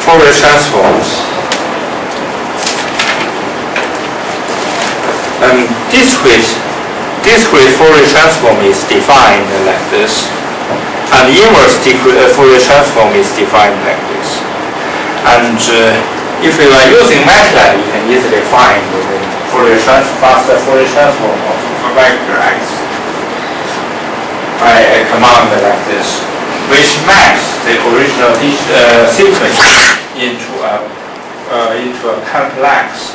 Fourier transforms. And discrete Fourier transform is defined like this, and inverse Fourier transform is defined like this. And if you are using Matlab, you can easily find the faster Fourier transform of a vector x by a command like this, which maps the original sequence into a complex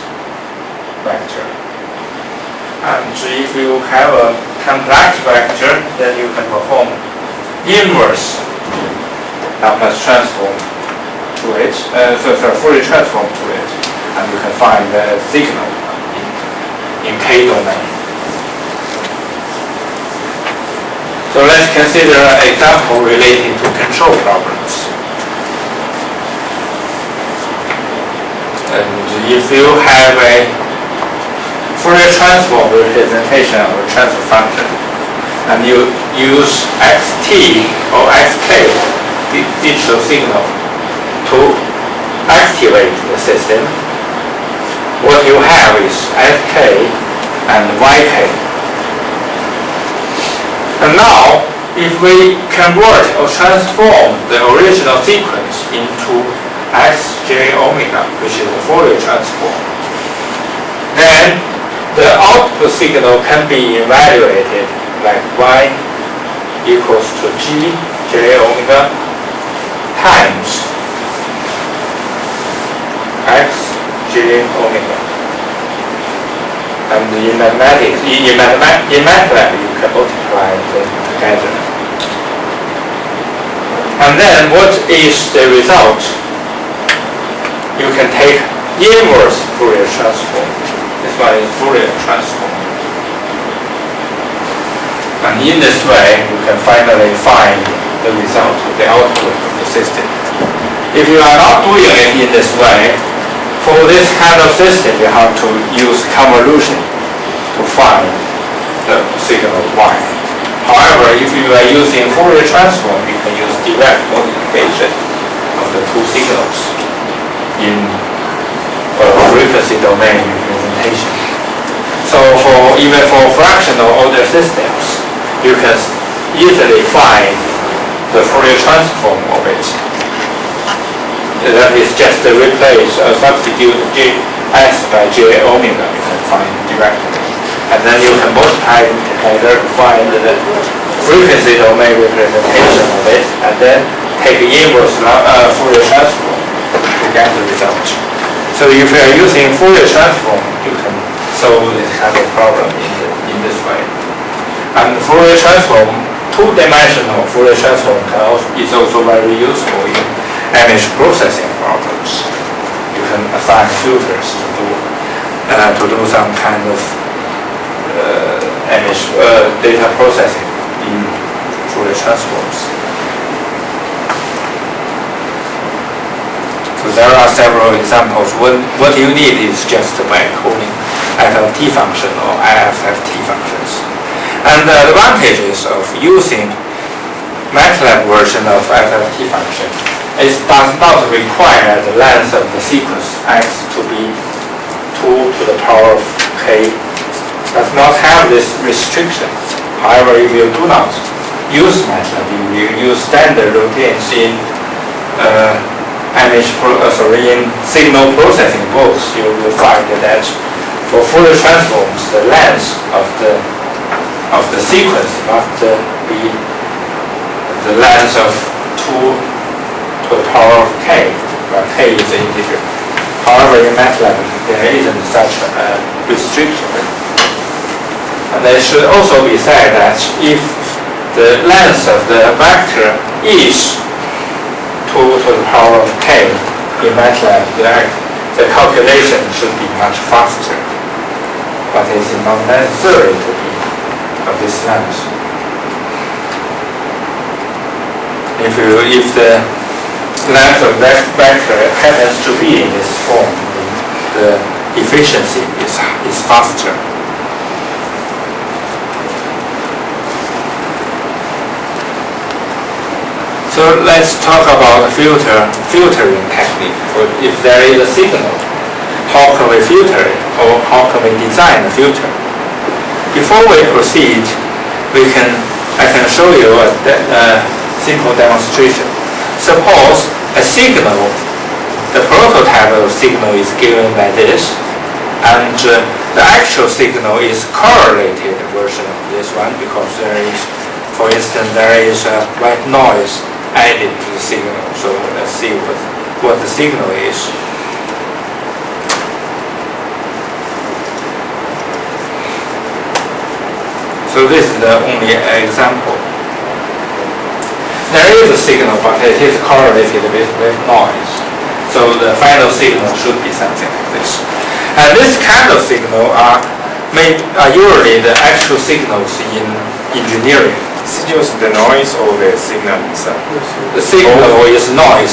vector. And if you have a complex vector, then you can perform inverse Laplace transform to it, Fourier transform to it, and you can find the signal in K domain. So let's consider an example relating to control problems. And if you have a Fourier transform representation of a transfer function, and you use xt or xk digital signal to activate the system, what you have is sk and yk. And now, if we convert or transform the original sequence into xj omega, which is a Fourier transform, then the output signal can be evaluated like y equals to g j omega times x j omega. And in Matlab you can multiply them together. And then what is the result? You can take inverse Fourier transform. This one is Fourier transform. And in this way, you can finally find the result, the output of the system. If you are not doing it in this way, for this kind of system, you have to use convolution to find the signal y. However, if you are using Fourier transform, you can use direct multiplication of the two signals in frequency domain representation. So even for fractional order systems, you can easily find the Fourier transform of it. That is just replace or substitute s by j omega, you can find directly. And then you can multiply them together to find the frequency domain representation of it, and then take the inverse Fourier transform to get the result. So if you are using Fourier transform, you can solve this kind of problem in this way. And Fourier transform, two-dimensional Fourier transform is also very useful in image processing problems. You can assign filters to do some kind of image data processing in Fourier transforms. So there are several examples. What you need is just by calling FFT function or IFFT functions. And the advantages of using Matlab version of FFT function is does not require the length of the sequence x to be 2 to the power of k. Does not have this restriction. However, if you do not use Matlab, you use standard routines in in signal processing books, you will find that for Fourier transforms, the length of the sequence must be the length of 2 to the power of k, where k is an integer. However, in Matlab, there isn't such a restriction. And it should also be said that if the length of the vector is 2 to the power of k in Matlab, the calculation should be much faster, but it's not necessary to be of this length. If the length of that vector happens to be in this form, the efficiency is faster. So let's talk about filtering technique. If there is a signal, how can we filter it, or how can we design a filter? Before we proceed, I can show you a simple demonstration. Suppose a signal, the prototype of signal is given by this, and the actual signal is correlated version of this one, because there is, for instance, there is a white noise added to the signal. So let's see what the signal is. So this is the only example. There is a signal, but it is correlated with noise. So the final signal should be something like this. And this kind of signal are usually the actual signals in engineering. Is it just the noise or the signal itself? The signal is noise